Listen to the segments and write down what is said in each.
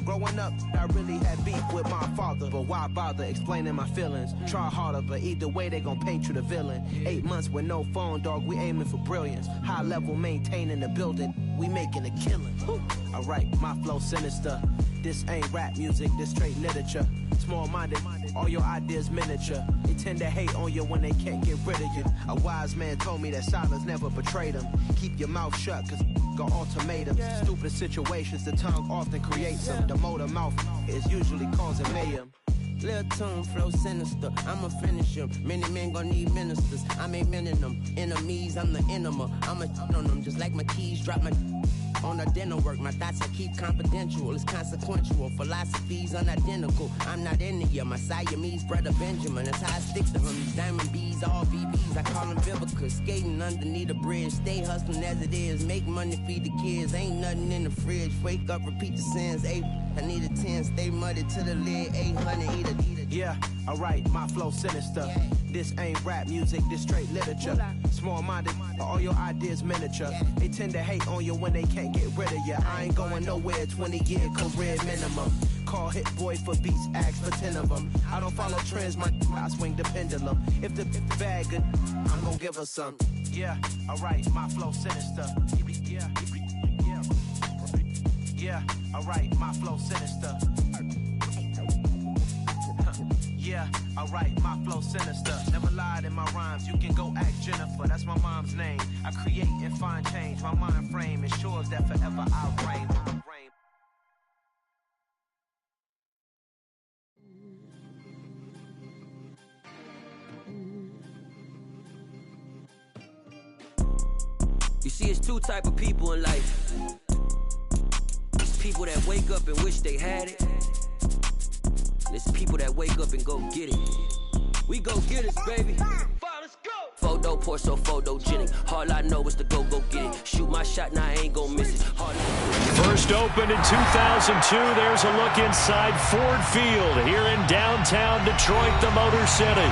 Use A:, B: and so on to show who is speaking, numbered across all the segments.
A: Growing up, I really had beef with my father, but why bother explaining my feelings? Try harder, but either way they gon' paint you the villain. 8 months with no phone, dog, we aiming for brilliance. High level maintaining the building, we making a killing. Alright, my flow sinister. This ain't rap music, this straight literature. Small-minded, all your ideas miniature. They tend to hate on you when they can't get rid of you. A wise man told me that silence never betrayed him. Keep your mouth shut, cause got ultimatums. Stupid situations, the tongue often creates them. The motor mouth is usually causing mayhem.
B: Lil' tune, flow sinister, I'ma finish him. Many men gon' need ministers, I'm aiming them. Enemies, I'm the enema, I'ma on them. Just like my keys, drop my on a dinner work. My thoughts I keep confidential, it's consequential. Philosophies unidentical, I'm not into you. My Siamese brother Benjamin, that's how I stick to him. These diamond B's, all VBs, I call them Vivica. Skating underneath the bridge, stay hustling as it is. Make money, feed the kids, ain't nothing in the fridge. Wake up, repeat the sins, I need a 10, stay muddy to the lid, 800, eat a.
A: Yeah, alright, my flow sinister. This ain't rap music, this straight literature. Small-minded, all your ideas miniature. They tend to hate on you when they can't get rid of you. I ain't going nowhere, 20-year career minimum. Call Hit Boy for beats, ask for 10 of them. I don't follow trends, I swing the pendulum. If the bag good, I'm gonna give her some. Yeah, alright, my flow sinister. Yeah, alright, my flow sinister. Yeah, alright, my flow sinister. Never lied in my rhymes, you can go ask Jennifer. That's my mom's name. I create and find change. My mind frame ensures that forever I'll reign.
C: You see, it's two type of people in life. It's people that wake up and wish they had it. There's people that wake up and go get it. We go get it, baby. Let's go. Photo pour so photogenic. All I know is to go get it. Shoot my shot, now I ain't gon' miss it.
D: First opened in 2002. There's a look inside Ford Field here in downtown Detroit, the Motor City.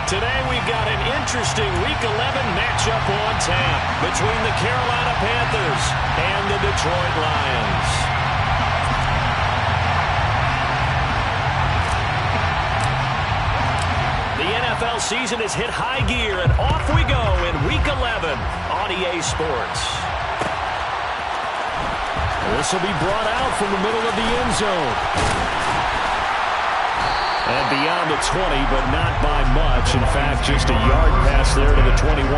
D: Today we've got an interesting Week 11 matchup on tap between the Carolina Panthers and the Detroit Lions. The NFL season has hit high gear, and off we go in Week 11 on EA Sports. This will be brought out from the middle of the end zone. And beyond the 20, but not by much. In fact, just a yard pass there to the 21.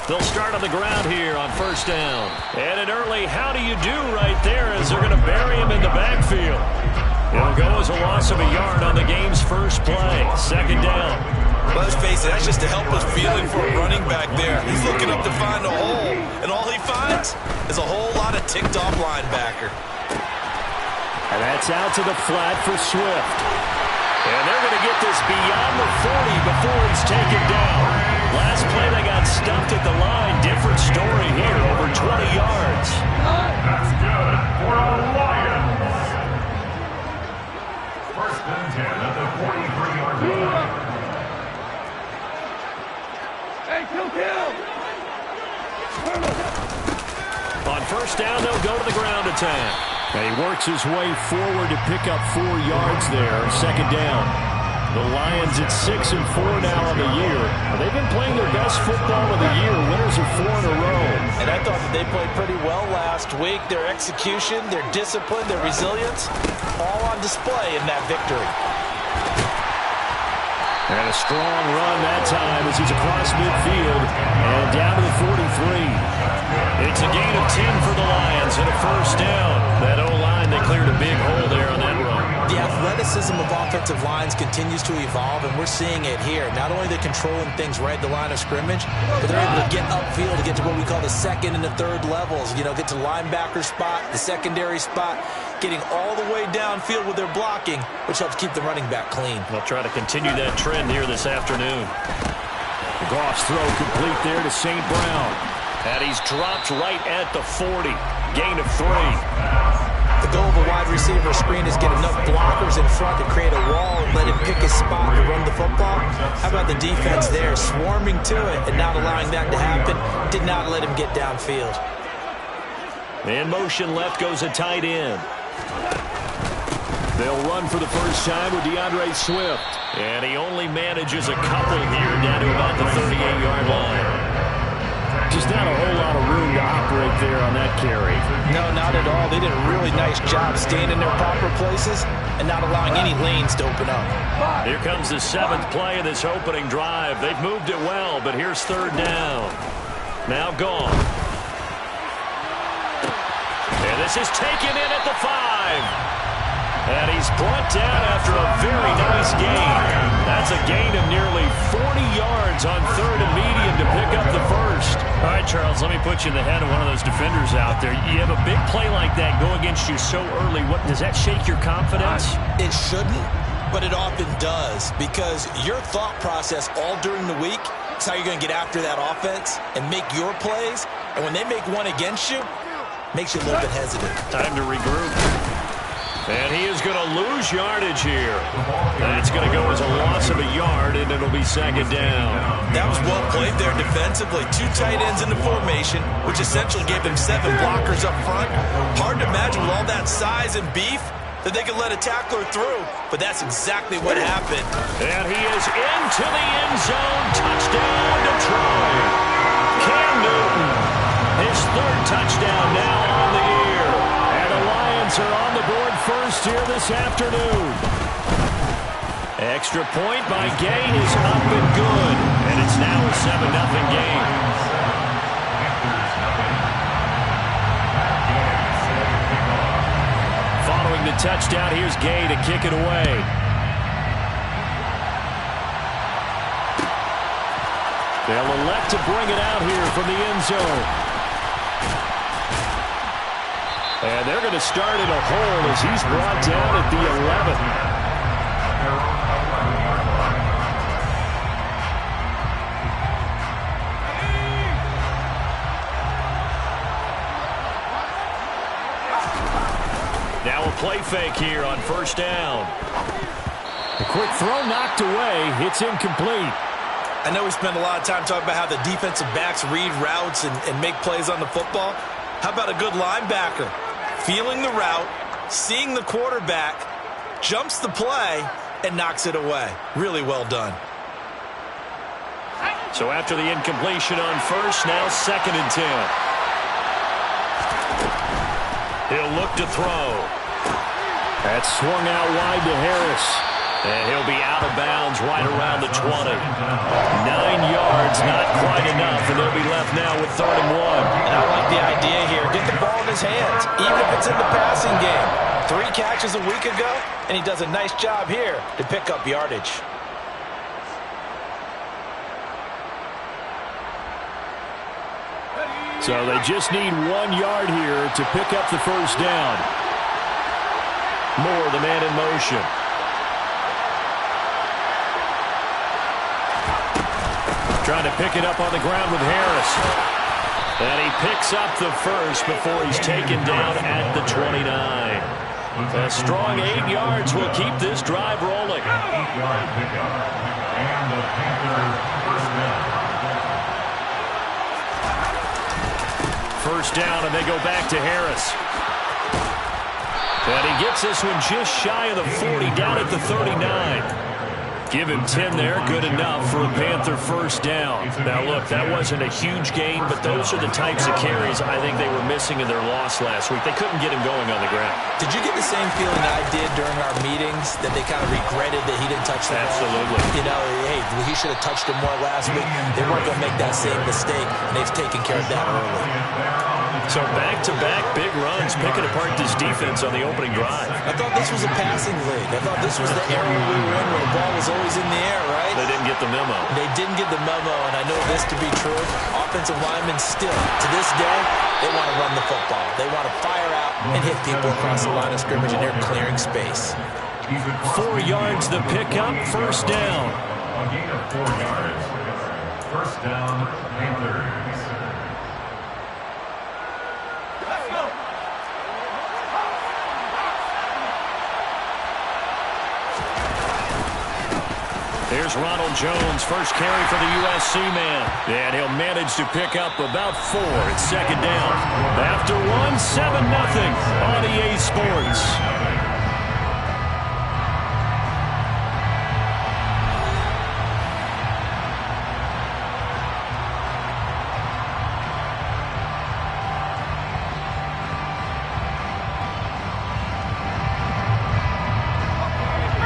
D: They'll start on the ground here on first down. And an early how do you do right there as they're going to bury him in the backfield. It'll go as a loss of a yard on the game's first play. Second down.
E: Well, let's face it, that's just a helpless feeling for a running back there. He's looking up to find a hole, and all he finds is a whole lot of ticked-off linebacker.
D: And that's out to the flat for Swift. And they're going to get this beyond the 40 before he's taken down. Last play, they got stumped at the line. Different story here, over 20 yards.
F: That's good for the Lions. First and 10 at the 43-yard line. Hey, kill!
D: On first down, they'll go to the ground attack. And he works his way forward to pick up 4 yards there. Second down. The Lions at 6-4 now on the year. They've been playing their best football of the year. Winners of 4 in a row.
E: And I thought that they played pretty well last week. Their execution, their discipline, their resilience, all on display in that victory.
D: And a strong run that time as he's across midfield and down to the 43. It's a gain of 10 for the Lions and a first down. That O-line, they cleared a big hole there on that run.
E: The athleticism of offensive lines continues to evolve, and we're seeing it here. Not only are they controlling things right at the line of scrimmage, but they're able to get upfield to get to what we call the second and the third levels. You know, get to linebacker spot, the secondary spot, getting all the way downfield with their blocking, which helps keep the running back clean.
D: They'll try to continue that trend here this afternoon. The Goff's throw complete there to St. Brown. And he's dropped right at the 40. Gain of 3.
E: The goal of a wide receiver screen is get enough blockers in front to create a wall and let him pick his spot to run the football. How about the defense there, swarming to it and not allowing that to happen? Did not let him get downfield.
D: In motion left goes a tight end. They'll run for the first time with DeAndre Swift. And he only manages a couple here down to about the 38-yard line. Just not a whole lot of room to operate there on that carry.
E: No, not at all. They did a really nice job staying in their proper places and not allowing any lanes to open up.
D: Here comes the 7th play of this opening drive. They've moved it well, but here's 3rd down. Now gone. And this is taken in at the 5. And he's brought down after a very nice gain. That's a gain of nearly 40 yards on 3rd and medium to pick up the first. All right, Charles, let me put you in the head of one of those defenders out there. You have a big play like that go against you so early. What, does that shake your confidence?
E: It shouldn't, but it often does, because your thought process all during the week is how you're going to get after that offense and make your plays. And when they make one against you, it makes you a little bit hesitant.
D: Time to regroup. And he is going to lose yardage here. And it's going to go as a loss of a yard, and it'll be 2nd down.
E: That was well played there defensively. 2 tight ends in the formation, which essentially gave them 7 blockers up front. Hard to imagine with all that size and beef that they could let a tackler through, but that's exactly what happened.
D: And he is into the end zone. Touchdown, Detroit. Cam Newton, his 3rd touchdown now on the year. And the Lions are on the board first here this afternoon. Extra point by Gay is up and good. And it's now a 7-0 game. Following the touchdown, here's Gay to kick it away. They'll elect to bring it out here from the end zone. And they're going to start in a hole as he's brought down at the 11th. Now a play fake here on 1st down. A quick throw knocked away. It's incomplete.
E: I know we spend a lot of time talking about how the defensive backs read routes and make plays on the football. How about a good linebacker? Feeling the route, seeing the quarterback, jumps the play, and knocks it away. Really well done.
D: So after the incompletion on 1st, now 2nd and 10. He'll look to throw. That's swung out wide to Harris. And he'll be out of bounds right around the 20. 9 yards, not quite enough, and they'll be left now with 3rd and 1.
E: And I like the idea here. Get the ball in his hands, even if it's in the passing game. 3 catches a week ago, and he does a nice job here to pick up yardage.
D: So they just need 1 yard here to pick up the first down. Moore, the man in motion. Trying to pick it up on the ground with Harris. And he picks up the first before he's taken down at the 29. A strong 8 yards will keep this drive rolling.
F: 8-yard pickup. And the Panthers first down.
D: First down, and they go back to Harris. And he gets this one just shy of the 40, down at the 39. Give him 10 there, good enough for a Panther first down. Now, look, that wasn't a huge gain, but those are the types of carries I think they were missing in their loss last week. They couldn't get him going on the ground.
E: Did you get the same feeling I did during our meetings, that they kind of regretted that he didn't touch the ball?
D: Absolutely.
E: You know, hey, he should have touched him more last week. They weren't going to make that same mistake, and they've taken care of that early.
D: So back-to-back big runs, picking apart this defense on the opening drive.
E: I thought this was a passing league. I thought this was the area we were in where the ball was always in the air, right?
D: They didn't get the memo.
E: They didn't get the memo, and I know this to be true. Offensive linemen still, to this day, they want to run the football. They want to fire out and hit people across the line of scrimmage, and they're clearing space.
D: 4 yards the pickup, first down.
F: A gain of 4 yards. First down, Panthers.
D: Here's Ronald Jones, first carry for the USC man. And he'll manage to pick up about 4 at second down. After 7-0 on EA Sports.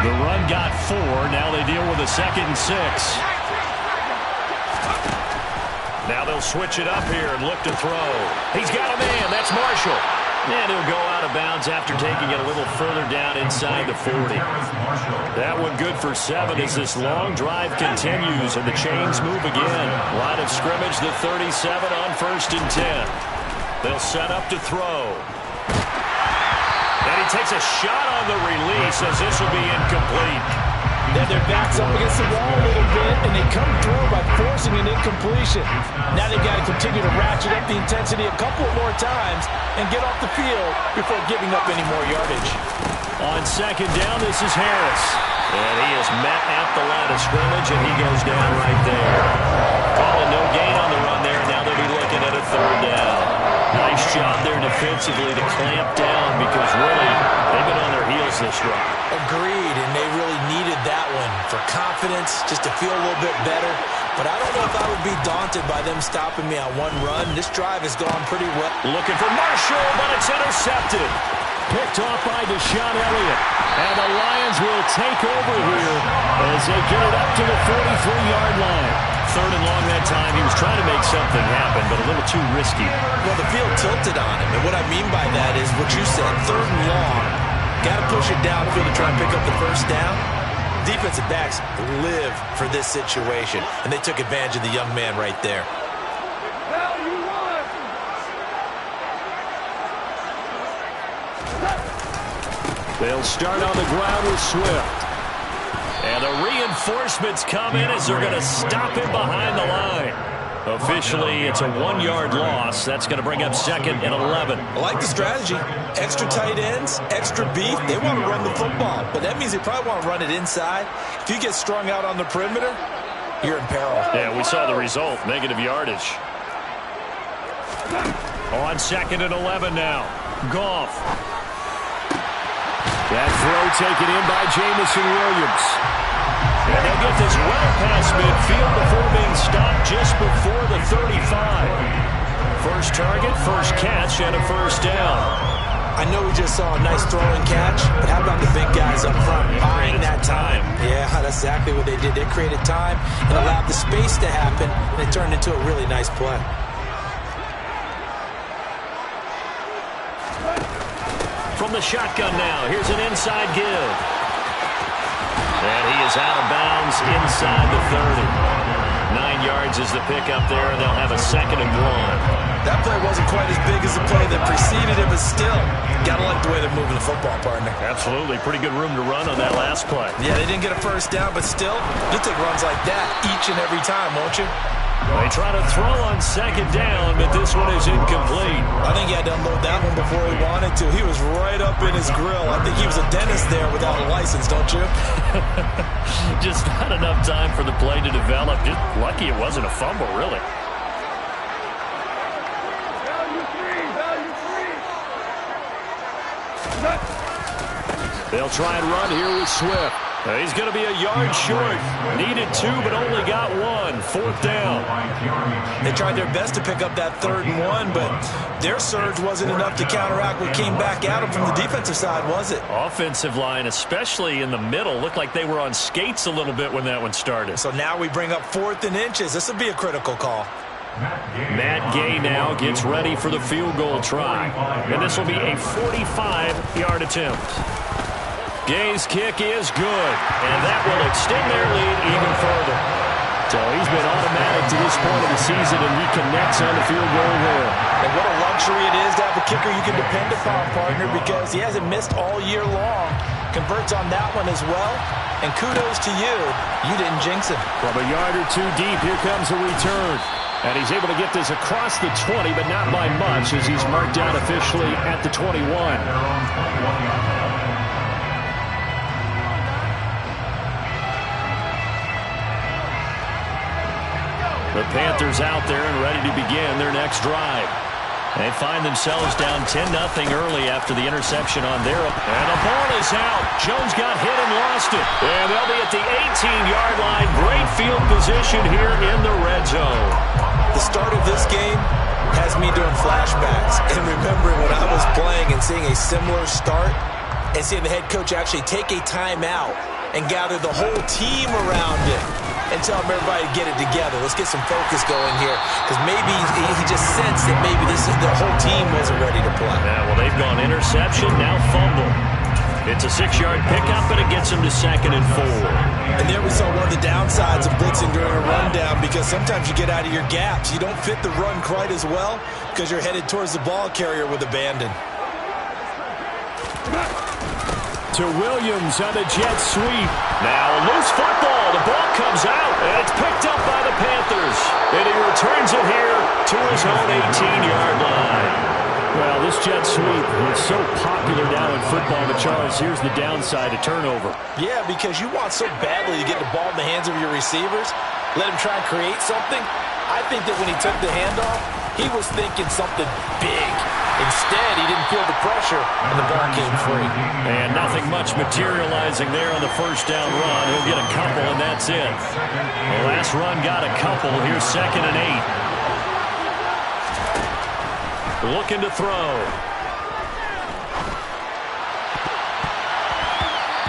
D: The run got 4. Now they deal with a 2nd and 6. Now they'll switch it up here and look to throw. He's got a man. That's Marshall. And he'll go out of bounds after taking it a little further down inside the 40. That one good for 7 as this long drive continues and the chains move again. Line of scrimmage, the 37 on 1st and 10. They'll set up to throw. And he takes a shot on the release as this will be incomplete.
E: Then their back's up against the wall a little bit, and they come through by forcing an incompletion. Now they've got to continue to ratchet up the intensity a couple more times and get off the field before giving up any more yardage.
D: On 2nd down, this is Harris. And he is met at the line of scrimmage, and he goes down right there. Calling no gain on the run there. Now they'll be looking at a 3rd down. Nice job there defensively to clamp down because really they've been on their heels this run.
E: Agreed, and they really needed that one for confidence, just to feel a little bit better. But I don't know if I would be daunted by them stopping me on one run. This drive has gone pretty well.
D: Looking for Marshall, but it's intercepted. Picked off by Deshaun Elliott. And the Lions will take over here as they get it up to the 43-yard line. 3rd and long that time. He was trying to make something happen, but a little too risky.
E: Well, the field tilted on him, and what I mean by that is what you said, 3rd and long. Got to push it downfield to try and pick up the 1st down. Defensive backs live for this situation, and they took advantage of the young man right there.
D: They'll start on the ground with Swift. And the reinforcements come in as they're going to stop him behind the line. Officially, it's a 1-yard loss. That's going to bring up 2nd and 11.
E: I like the strategy. Extra tight ends, extra beef. They want to run the football, but that means they probably want to run it inside. If you get strung out on the perimeter, you're in peril.
D: Yeah, we saw the result. Negative yardage. On 2nd and 11 now. Goff. That throw taken in by Jameson Williams. And they'll get this well past midfield before being stopped just before the 35. First target, first catch, and a 1st down.
E: I know we just saw a nice throw and catch, but how about the big guys up front buying that time? Yeah, that's exactly what they did. They created time and allowed the space to happen, and it turned into a really nice play.
D: From the shotgun now, here's an inside give. And he is out of bounds inside the 30. 9 yards is the pickup there, and they'll have a 2nd and 1.
E: That play wasn't quite as big as the play that preceded it, but still, gotta like the way they're moving the football, partner.
D: Absolutely. Pretty good room to run on that last play.
E: Yeah, they didn't get a 1st down, but still, you'll take runs like that each and every time, won't you?
D: They try to throw on 2nd down, but this one is incomplete.
E: I think he had to unload that one before he wanted to. He was right up in his grill. I think he was a dentist there without a license, don't you?
D: Just not enough time for the play to develop. Just lucky it wasn't a fumble, really. They'll try and run here with Swift. He's going to be a yard short. Needed 2, but only got 1. 4th down.
E: They tried their best to pick up that 3rd and 1, but their surge wasn't enough to counteract what came back at them from the defensive side, was it?
D: Offensive line, especially in the middle, looked like they were on skates a little bit when that one started.
E: So now we bring up 4th and inches. This would be a critical call.
D: Matt Gay now gets ready for the field goal try. And this will be a 45-yard attempt. Gay's kick is good, and that will extend their lead even further. So he's been automatic to this point of the season, and he connects on the field goal there.
E: And what a luxury it is to have a kicker you can depend upon, partner, because he hasn't missed all year long. Converts on that one as well, and kudos to you. You didn't jinx him.
D: From a yard or 2 deep, here comes a return. And he's able to get this across the 20, but not by much, as he's marked down officially at the 21. The Panthers out there and ready to begin their next drive. They find themselves down 10-0 early after the interception on their. And the ball is out. Jones got hit and lost it. And they'll be at the 18-yard line. Great field position here in the red zone.
E: The start of this game has me doing flashbacks and remembering when I was playing and seeing a similar start and seeing the head coach actually take a timeout and gather the whole team around it and tell them everybody to get it together. Let's get some focus going here, because maybe he just sensed that maybe the whole team wasn't ready to play.
D: Yeah, well, they've gone interception, now fumble. It's a 6-yard pickup, and it gets them to 2nd and 4.
E: And there we saw one of the downsides of blitzing during a rundown, because sometimes you get out of your gaps. You don't fit the run quite as well because you're headed towards the ball carrier with abandon.
D: To Williams on the jet sweep. Now a loose football. The ball comes out, and it's picked up by the Panthers. And he returns it here to his own 18-yard line. Well, this jet sweep is so popular now in football, but Charles, here's the downside, a turnover.
E: Yeah, because you want so badly to get the ball in the hands of your receivers, let him try and create something. I think that when he took the handoff, he was thinking something big. Instead, he didn't feel the pressure, and the ball came free.
D: And nothing much materializing there on the first down run. He'll get a couple, and that's it. The last run got a couple. Here's 2nd and 8. Looking to throw.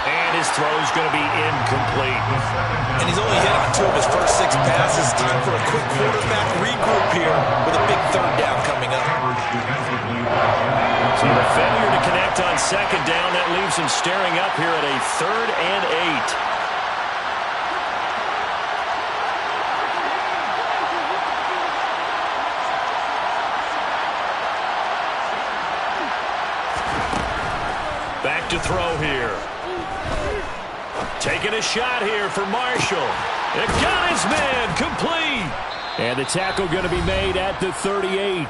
D: And his throw is going to be incomplete.
E: And he's only hit on 2 of his first 6 passes. Time for a quick quarterback regroup here with a big 3rd down coming up.
D: So the failure to connect on 2nd down, that leaves him staring up here at a 3rd and 8. Back to throw here. Taking a shot here for Marshall. It got his man complete. And the tackle going to be made at the 38.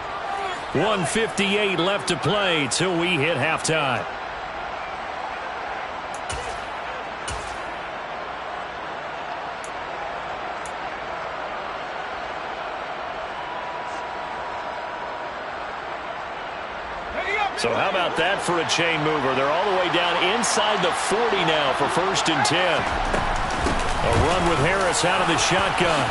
D: 1:58 left to play till we hit halftime. So how about that for a chain mover? They're all the way down inside the 40 now for 1st and 10. A run with Harris out of the shotgun.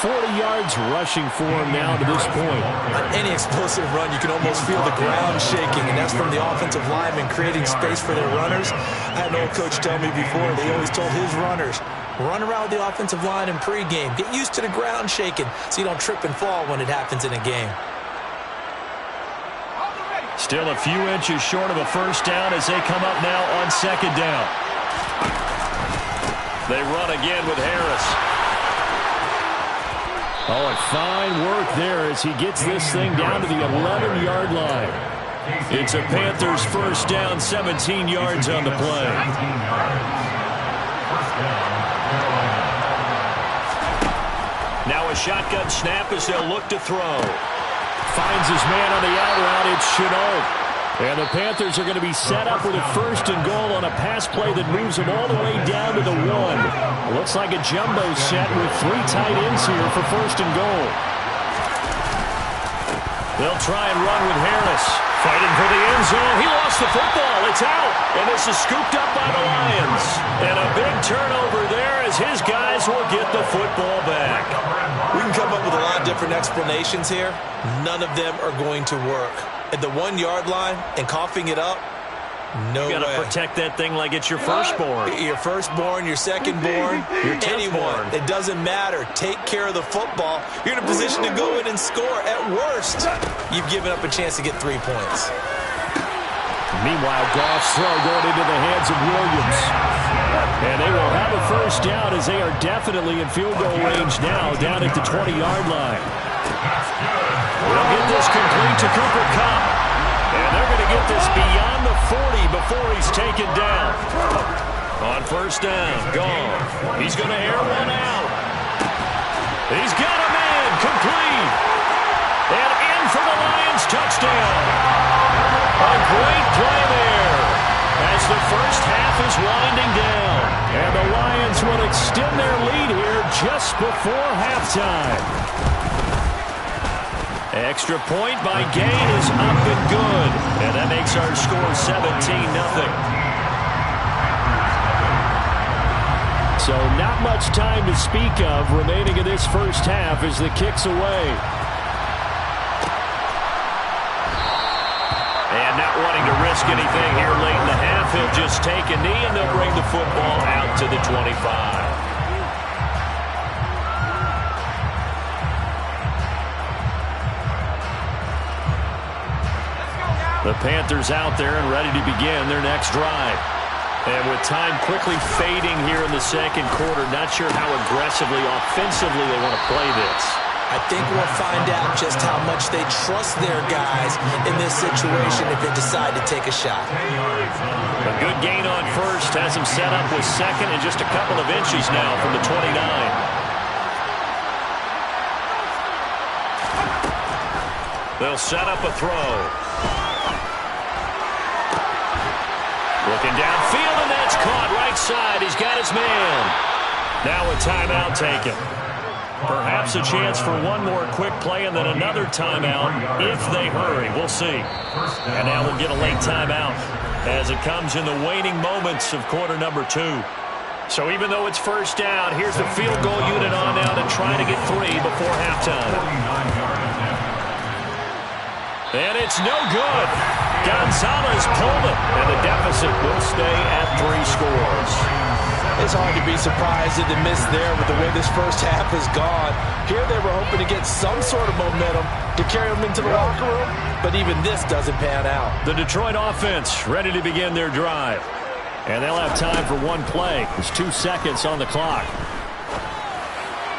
D: 40 yards rushing for him now to this point.
E: On any explosive run, you can almost feel the ground shaking, and that's from the offensive linemen creating space for their runners. I had an old coach tell me before, they always told his runners, run around with the offensive line in pregame. Get used to the ground shaking so you don't trip and fall when it happens in a game.
D: Still a few inches short of a 1st down as they come up now on 2nd down. They run again with Harris. Oh, and fine work there as he gets this thing down to the 11-yard line. It's a Panthers 1st down, 17 yards on the play. Now a shotgun snap as they'll look to throw. Finds his man on the out route. It's Shenault. And the Panthers are going to be set up with a 1st and goal on a pass play that moves them all the way down to the 1. Looks like a jumbo set with 3 tight ends here for 1st and goal. They'll try and run with Harris. Fighting for the end zone. He lost the football. It's out. And this is scooped up by the Lions. And a big turnover there as his guys will get the football back.
E: We can come up with a lot of different explanations here. None of them are going to work. At the 1-yard line and coughing it up, no way.
D: You got to protect that thing like it's your firstborn.
E: Your firstborn, your secondborn, anyone. It doesn't matter. Take care of the football. You're in a position to go in and score. At worst, you've given up a chance to get 3 points.
D: Meanwhile, Goff's throw going into the hands of Williams. And they will have a 1st down as they are definitely in field goal range now down at the 20-yard line. They'll get this complete to Cooper Kupp. And they're going to get this beyond the 40 before he's taken down. On 1st down, Goff. He's going to air one out. He's got a man complete. And in for the Lions touchdown. A great play there as the first half is winding down. And the Lions Lions will extend their lead here just before halftime. Extra point by Gain is up and good. And that makes our score 17-0. So not much time to speak of remaining in this first half as the kick's away. And not wanting to risk anything here late in the half, he'll just take a knee and they'll bring the football out to the 25. The Panthers out there and ready to begin their next drive. And with time quickly fading here in the second quarter, not sure how aggressively, offensively they want to play this.
E: I think we'll find out just how much they trust their guys in this situation if they decide to take a shot.
D: A good gain on first has him set up with second and just a couple of inches now from the 29. They'll set up a throw. Looking downfield, and that's caught right side. He's got his man. Now a timeout taken. Perhaps a chance for one more quick play and then another timeout if they hurry. We'll see. And now we'll get a late timeout as it comes in the waning moments of quarter number 2. So even though it's first down, here's the field goal unit on now to try to get 3 before halftime. And it's no good. Gonzalez pulled it, and the deficit will stay at 3 scores.
E: It's hard to be surprised at the miss there with the way this first half has gone. Here they were hoping to get some sort of momentum to carry them into the locker room, but even this doesn't pan out.
D: The Detroit offense ready to begin their drive. And they'll have time for one play. There's 2 seconds on the clock.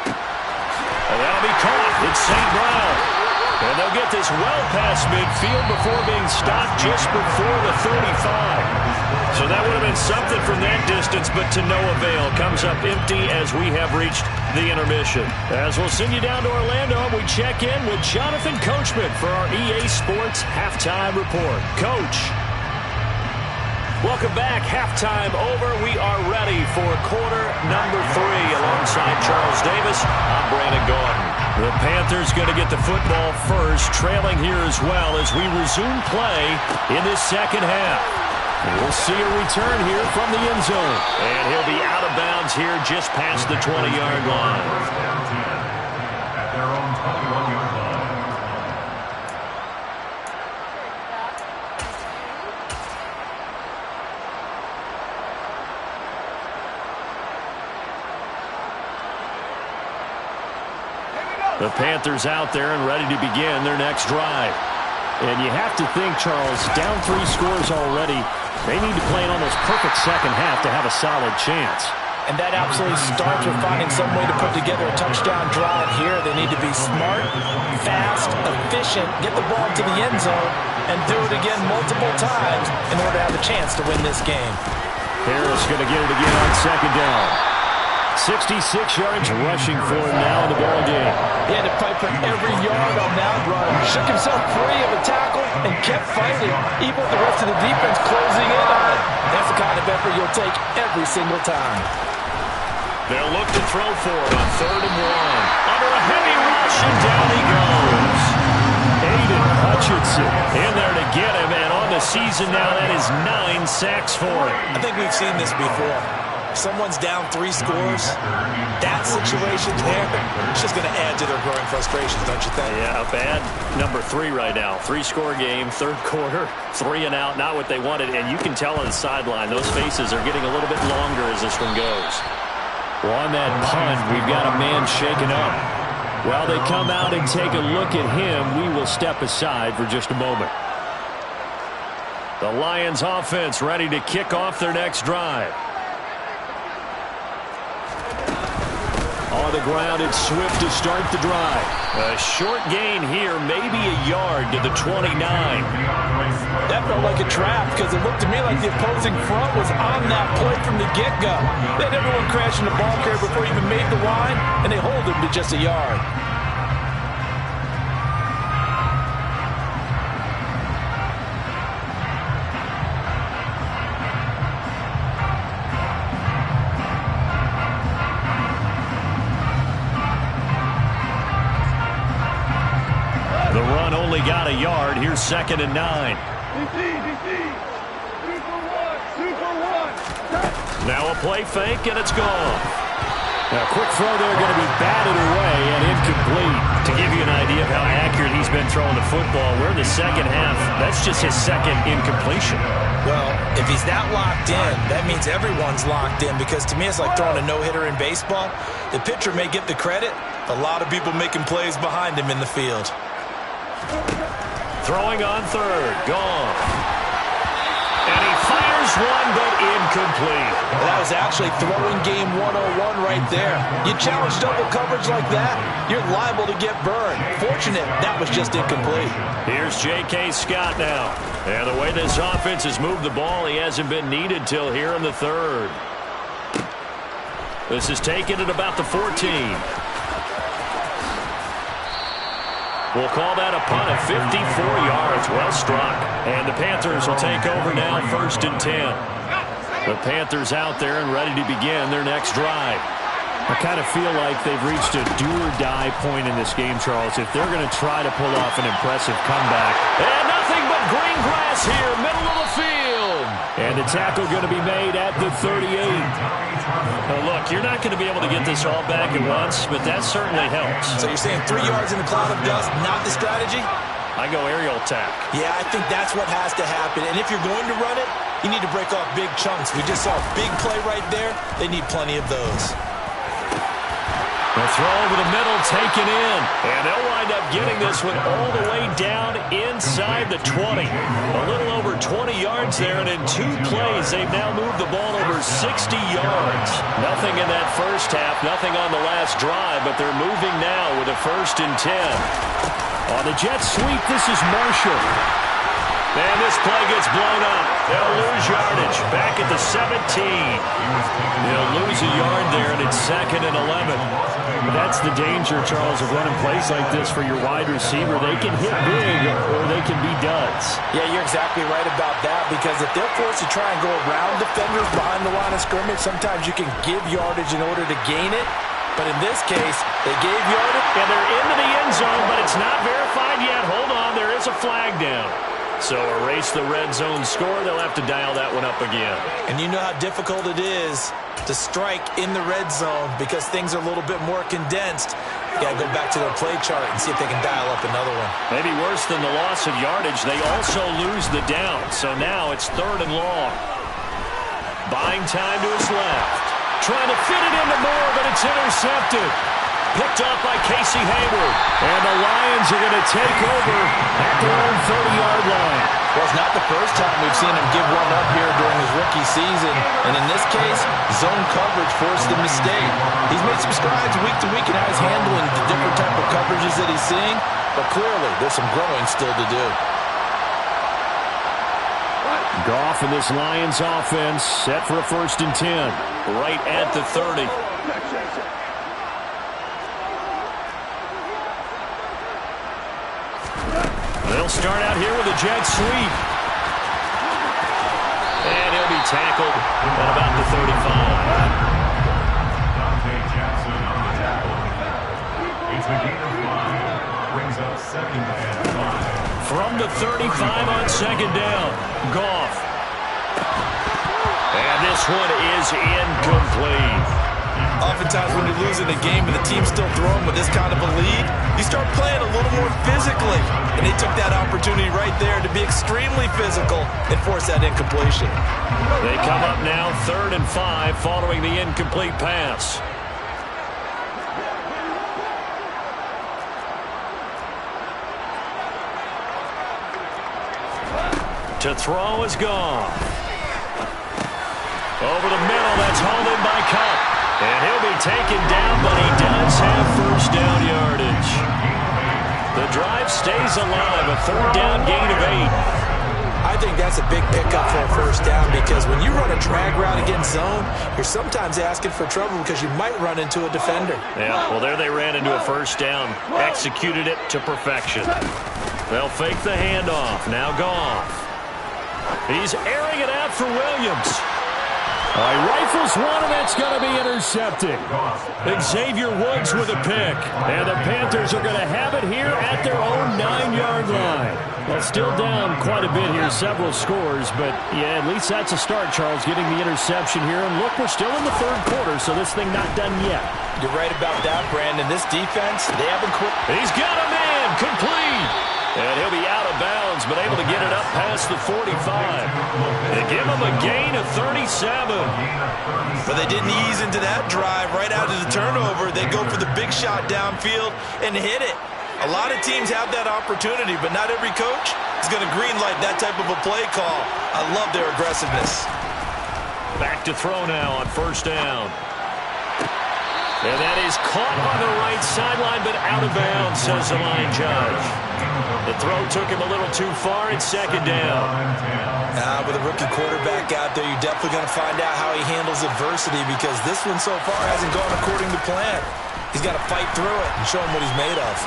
D: And that'll be caught. It's St. Brown. And they'll get this well past midfield before being stopped just before the 35. So that would have been something from that distance, but to no avail. Comes up empty as we have reached the intermission. As we'll send you down to Orlando, we check in with Jonathan Coachman for our EA Sports Halftime Report. Coach. Welcome back. Halftime over. We are ready for quarter number 3 alongside Charles Davis. I'm Brandon Gordon. The Panthers going to get the football first, trailing here as well as we resume play in this second half. We'll see a return here from the end zone. And he'll be out of bounds here just past the 20-yard line.
F: At their own 21-yard line.
D: The Panthers out there and ready to begin their next drive. And you have to think, Charles, down 3 scores already. They need to play an almost perfect second half to have a solid chance.
E: And that absolutely starts with finding some way to put together a touchdown drive here. They need to be smart, fast, efficient, get the ball to the end zone, and do it again multiple times in order to have a chance to win this game.
D: Harris going to get it again on second down. 66 yards rushing for him now in the ball game.
E: He had to fight for every yard on that run. Shook himself free of a tackle and kept fighting, even with the rest of the defense closing in on it. That's the kind of effort you'll take every single time.
D: They'll look to throw for it on 3rd and 1. Under a heavy rush, and down he goes. Aiden Hutchinson in there to get him, and on the season now, that is 9 sacks for him.
E: I think we've seen this before. Someone's down 3 scores, that situation there, it's just going to add to their growing frustrations, don't you think?
D: Yeah, bad number 3 right now. 3-score game, 3rd quarter, 3 and out, not what they wanted. And you can tell on the sideline, those faces are getting a little bit longer as this one goes. Well, on that punt, we've got a man shaken up. While they come out and take a look at him, we will step aside for just a moment. The Lions offense ready to kick off their next drive. On the ground, it's Swift to start the drive. A short gain here, maybe a yard to the 29.
E: That felt like a trap because it looked to me like the opposing front was on that play from the get-go. They had everyone crashing the ball carrier before he even made the line, and they hold him to just a yard.
D: The run only got a yard. Here's 2nd and 9. Now a play fake, and it's gone. Now, a quick throw there going to be batted away and incomplete. To give you an idea of how accurate he's been throwing the football, we're in the second half. That's just his 2nd incompletion.
E: Well, if he's that locked in, that means everyone's locked in, because to me it's like throwing a no-hitter in baseball. The pitcher may get the credit. A lot of people making plays behind him in the field.
D: Throwing on 3rd. Gone. And he fires one, but incomplete.
E: That was actually throwing game 101 right there. You challenge double coverage like that, you're liable to get burned. Fortunate, that was just incomplete.
D: Here's J.K. Scott now. And the way this offense has moved the ball, he hasn't been needed till here in the 3rd. This is taken at about the 14. We'll call that a punt of 54 yards. Well struck. And the Panthers will take over now, 1st and 10. The Panthers out there and ready to begin their next drive. I kind of feel like they've reached a do-or-die point in this game, Charles, if they're going to try to pull off an impressive comeback. And nothing but green grass here, middle of the field. And the tackle going to be made at the 38. Now look, you're not going to be able to get this all back at once, but that certainly helps.
E: So you're saying 3 yards in the cloud of dust, not the strategy?
D: I go aerial attack.
E: Yeah, I think that's what has to happen. And if you're going to run it, you need to break off big chunks. We just saw a big play right there. They need plenty of those.
D: The throw over the middle, taken in. And they'll wind up getting this one all the way down inside the 20. A little over 20 yards there, and in 2 plays, they've now moved the ball over 60 yards. Nothing in that first half, nothing on the last drive, but they're moving now with a 1st and 10. On the jet sweep, this is Marshall. And this play gets blown up. They'll lose yardage. Back at the 17. They'll lose a yard there, and it's 2nd and 11. That's the danger, Charles, of running plays like this for your wide receiver. They can hit big, or they can be duds.
E: Yeah, you're exactly right about that, because if they're forced to try and go around defenders behind the line of scrimmage, sometimes you can give yardage in order to gain it. But in this case, they gave yardage.
D: And they're into the end zone, but it's not verified yet. Hold on, there is a flag down. So erase the red zone score. They'll have to dial that one up again.
E: And you know how difficult it is to strike in the red zone because things are a little bit more condensed. You got to go back to their play chart and see if they can dial up another one.
D: Maybe worse than the loss of yardage, they also lose the down. So now it's 3rd and long. Buying time to his left. Trying to fit it into Moore, but it's intercepted. Picked up by Casey Hayward. And the Lions are going to take over at their own 30-yard line.
E: Well, it's not the first time we've seen him give one up here during his rookie season. And in this case, zone coverage forced the mistake. He's made some strides week to week in how he's handling the different type of coverages that he's seeing. But clearly, there's some growing still to do.
D: Goff and this Lions offense set for a 1st and 10. Right at the 30. They'll start out here with a jet sweep. And he'll be tackled at about the 35.
F: Dante Jackson on the tackle. It's a gain of 5. Brings up 2nd and 5.
D: From the 35 on 2nd down. Goff. And this one is incomplete.
E: Oftentimes when you're losing a game and the team's still throwing with this kind of a lead, you start playing a little more physically. And they took that opportunity right there to be extremely physical and force that incompletion.
D: They come up now 3rd and 5 following the incomplete pass. To throw is gone. Over the middle, that's hauled in by Kupp. And he'll be taken down, but he does have 1st down yardage. The drive stays alive, a 3rd down gain of 8.
E: I think that's a big pickup for a 1st down, because when you run a drag route against zone, you're sometimes asking for trouble because you might run into a defender.
D: Yeah, well, there they ran into a 1st down, executed it to perfection. They'll fake the handoff. Now Goff. He's airing it out for Williams. All right, rifles one, and it's going to be intercepted. Xavier Woods with a pick. And the Panthers are going to have it here at their own 9-yard line. Well, still down quite a bit here, several scores. But, yeah, at least that's a start, Charles, getting the interception here. And, look, we're still in the third quarter, so this thing not done yet.
E: You're right about that, Brandon. This defense, they haven't quit.
D: He's got a man, complete. And he'll be out of bounds, but able to get it up past the 45. They give him a gain of 37.
E: But they didn't ease into that drive right out of the turnover. They go for the big shot downfield and hit it. A lot of teams have that opportunity, but not every coach is going to greenlight that type of a play call. I love their aggressiveness.
D: Back to throw now on first down. And that is caught on the right sideline, but out of bounds, says the line judge. The throw took him a little too far. It's second down.
E: With a rookie quarterback out there, you're definitely going to find out how he handles adversity, because this one so far hasn't gone according to plan. He's got to fight through it and show him what he's made of.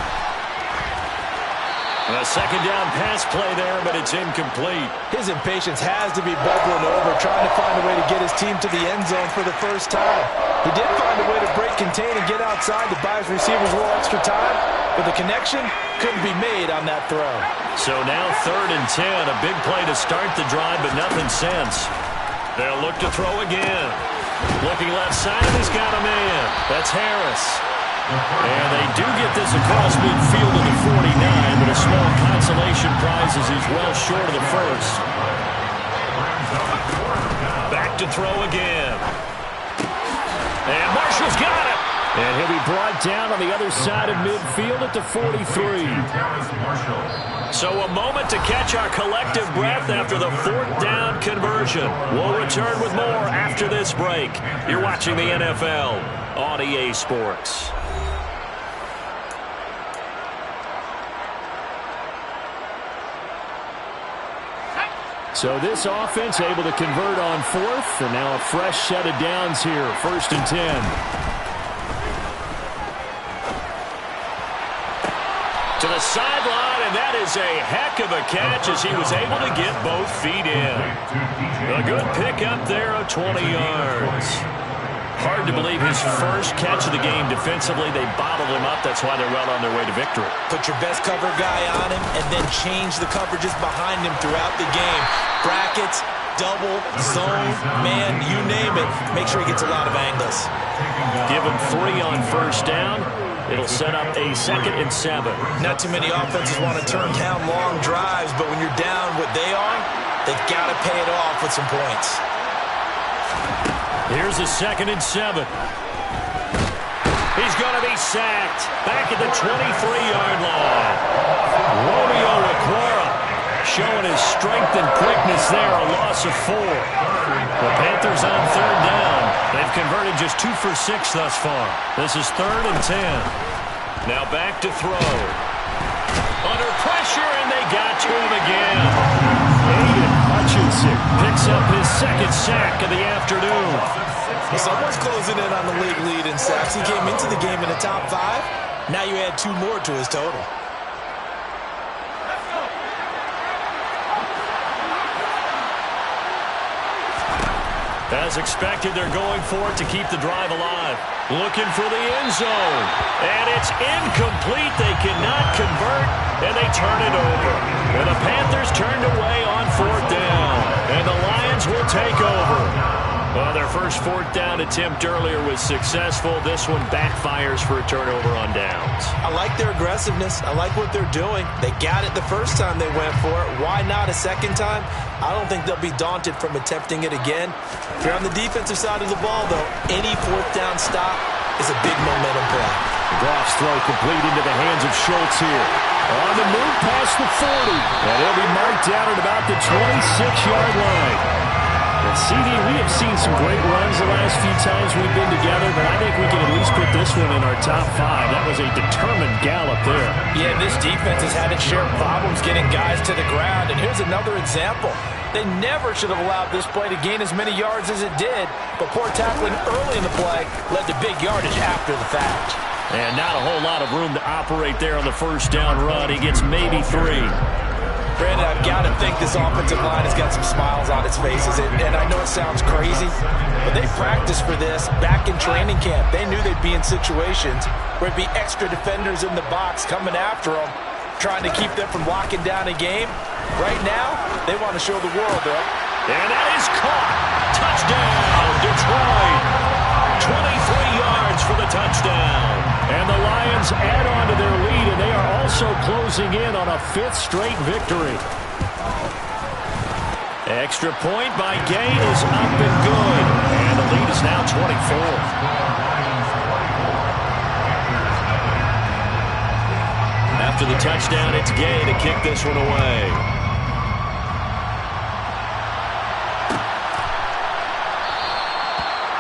D: A second down pass play there, but it's incomplete.
E: His impatience has to be bubbling over, trying to find a way to get his team to the end zone for the first time. He did find a way to break, contain, and get outside to buy his receivers a little extra time, but the connection couldn't be made on that throw.
D: So now 3rd and 10, a big play to start the drive, but nothing since. They'll look to throw again. Looking left side, he's got a man. That's Harris. And they do get this across midfield to the 49, but a small consolation prize as he's well short of the first. Back to throw again. And Marshall's got it. And he'll be brought down on the other side of midfield at the 43. So a moment to catch our collective breath after the 4th down conversion. We'll return with more after this break. You're watching the NFL on EA Sports. So this offense able to convert on 4th, and now a fresh set of downs here, 1st and 10. To the sideline, and that is a heck of a catch as he was able to get both feet in. A good pickup there of 20 yards. Hard to believe his first catch of the game defensively. They bottled him up. That's why they're well on their way to victory.
E: Put your best cover guy on him and then change the coverages behind him throughout the game. Brackets, double, zone, man, you name it. Make sure he gets a lot of angles.
D: Give him 3 on first down. It'll set up a 2nd and 7.
E: Not too many offenses want to turn down long drives, but when you're down what they are, they've got to pay it off with some points.
D: Here's a 2nd and 7. He's going to be sacked back at the 23-yard line. Romeo Okwara showing his strength and quickness there, a loss of 4. The Panthers on 3rd down. They've converted just 2 for 6 thus far. This is 3rd and 10. Now back to throw. Under pressure, and they got to him again. Aiden Hutchinson picks up his 2nd sack of the afternoon.
E: Someone's closing in on the league lead in sacks. He came into the game in the top 5. Now you add 2 more to his total.
D: As expected, they're going for it to keep the drive alive. Looking for the end zone. And it's incomplete. They cannot convert, and they turn it over. And the Panthers turned away on 4th down. And the Lions will take over. Well, their first 4th down attempt earlier was successful. This one backfires for a turnover on downs.
E: I like their aggressiveness. I like what they're doing. They got it the first time they went for it. Why not a second time? I don't think they'll be daunted from attempting it again. If you're on the defensive side of the ball, though, any 4th down stop is a big momentum play.
D: Goff's throw complete into the hands of Schultz here. On the move past the 40. And he'll be marked down at about the 26-yard line. And CD, we have seen some great runs the last few times we've been together, but I think we can at least put this one in our top 5. That was a determined gallop there.
E: Yeah, this defense has had its share of problems getting guys to the ground, and here's another example. They never should have allowed this play to gain as many yards as it did, but poor tackling early in the play led to big yardage after the fact.
D: And not a whole lot of room to operate there on the first down run. He gets maybe 3.
E: Brandon, I've got to think this offensive line has got some smiles on its faces. And I know it sounds crazy, but they practiced for this back in training camp. They knew they'd be in situations where it'd be extra defenders in the box coming after them, trying to keep them from locking down a game. Right now, they want to show the world, though.
D: And that is caught. Touchdown, Detroit. 23 yards for the touchdown. And the Lions add on to their lead, and they are also closing in on a 5th straight victory. Extra point by Gay is up and good. And the lead is now 24. After the touchdown, it's Gay to kick this one away.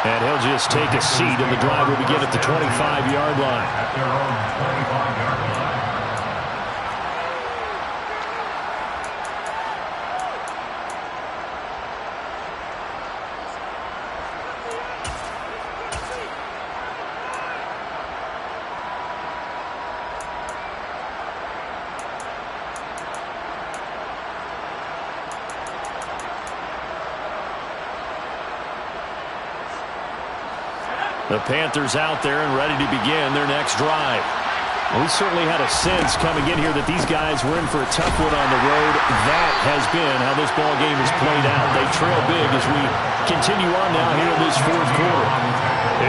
D: And he'll just take a seat, and the drive will begin at the 25-yard line.
F: At their own 25-yard line.
D: The Panthers out there and ready to begin their next drive. We certainly had a sense coming in here that these guys were in for a tough one on the road. That has been how this ball game has played out. They trail big as we continue on now here in this 4th quarter.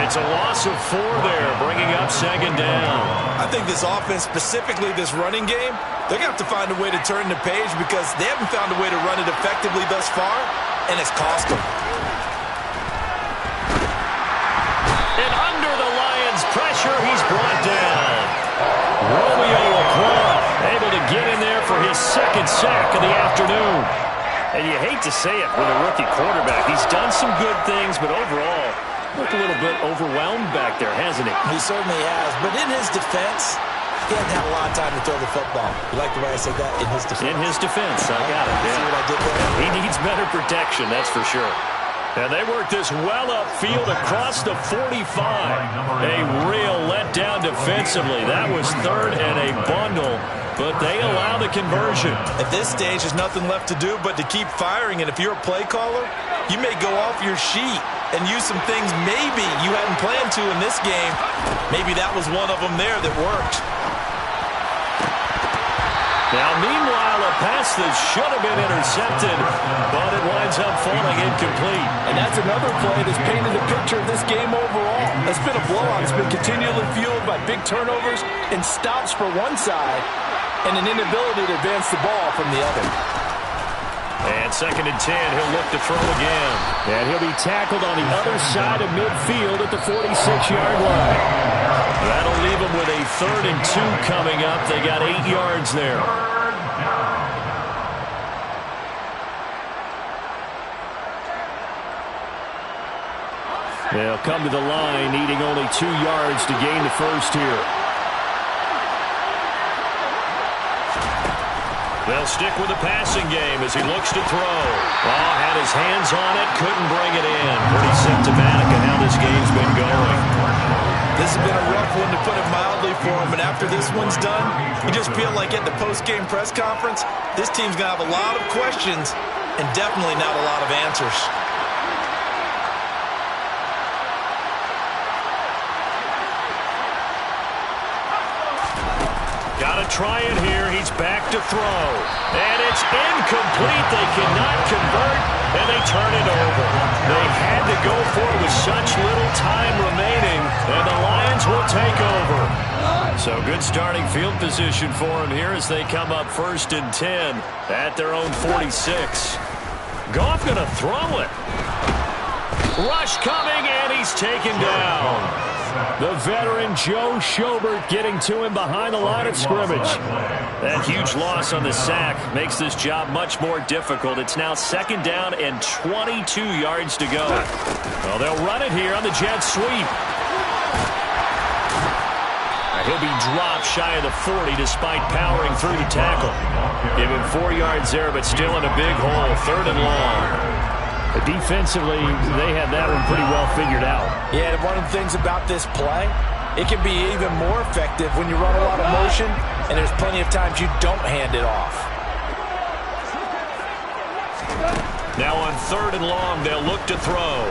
D: It's a loss of 4 there, bringing up 2nd down.
E: I think this offense, specifically this running game, they're going to have to find a way to turn the page because they haven't found a way to run it effectively thus far, and it's cost them.
D: And under the Lions' pressure, he's brought down. Romeo Okwara able to get in there for his 2nd sack of the afternoon. And you hate to say it with a rookie quarterback. He's done some good things, but overall, looked a little bit overwhelmed back there, hasn't he?
E: He certainly has. But in his defense, he hasn't had a lot of time to throw the football. You like the way I said that? In his defense.
D: In his defense, I got it.
E: See what I did there?
D: He needs better protection, that's for sure. And they work this well upfield across the 45. A real letdown defensively. That was 3rd and a bundle, but they allow the conversion.
E: At this stage, there's nothing left to do but to keep firing. And if you're a play caller, you may go off your sheet and use some things maybe you hadn't planned to in this game. Maybe that was one of them there that worked.
D: Now, meanwhile, a pass that should have been intercepted, but it winds up falling incomplete.
G: And that's another play that's painted a picture of this game overall. It's been a blowout. It's been continually fueled by big turnovers and stops for one side and an inability to advance the ball from the other.
D: And 2nd and 10, he'll look to throw again. And he'll be tackled on the other side of midfield at the 46-yard line. That'll leave them with a 3rd and 2 coming up. They got 8 yards there. They'll come to the line, needing only 2 yards to gain the first here. They'll stick with the passing game as he looks to throw. Oh, had his hands on it, couldn't bring it in. Pretty symptomatic of how this game's been going.
E: This has been a rough one, to put it mildly, for him. And after this one's done, you just feel like at the post-game press conference, this team's going to have a lot of questions and definitely not a lot of answers.
D: Got to try it here. He's back to throw. And it's incomplete. They cannot convert, and they turn it over. They had to go for it with such little time remaining, and the Lions will take over. So good starting field position for him here as they come up 1st and 10 at their own 46. Goff going to throw it. Rush coming, and he's taken down. The veteran Joe Schobert getting to him behind the line of scrimmage. That huge loss on the sack makes this job much more difficult. It's now 2nd down and 22 yards to go. Well, they'll run it here on the jet sweep. He'll be dropped shy of the 40 despite powering through the tackle. Give him 4 yards there, but still in a big hole. 3rd and long. But defensively, they had that one pretty well figured out.
E: Yeah, and one of the things about this play, it can be even more effective when you run a lot of motion and there's plenty of times you don't hand it off.
D: Now on 3rd and long, they'll look to throw.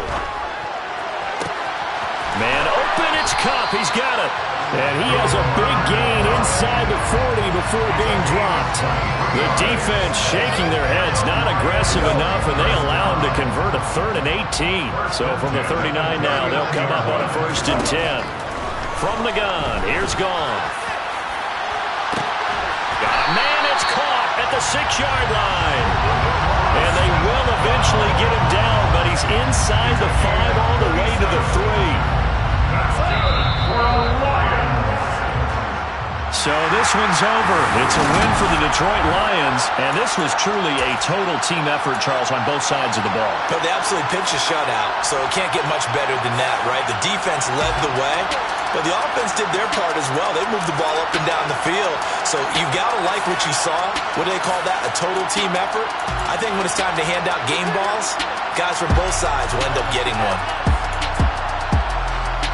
D: Man open, it's Kupp. He's got it. And he has a big gain inside the 40 before being dropped. The defense shaking their heads, not aggressive enough, and they allow him to convert a 3rd and 18. So from the 39 now, they'll come up on a 1st and 10. From the gun, here's Goff. Man, it's caught at the 6-yard line. And they will eventually get him down, but he's inside the 5 all the way to the 3. So this one's over. It's a win for the Detroit Lions, and this was truly a total team effort, Charles, on both sides of the ball.
E: But they absolutely pitched a shutout, so it can't get much better than that, right? The defense led the way, but the offense did their part as well. They moved the ball up and down the field, so you've got to like what you saw. What do they call that, a total team effort? I think when it's time to hand out game balls, guys from both sides will end up getting one.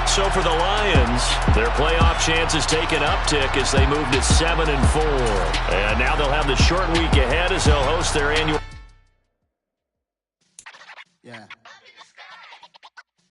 D: So for the Lions, their playoff chances take an uptick as they move to 7-4. And now they'll have the short week ahead as they'll host their annual...
H: Yeah.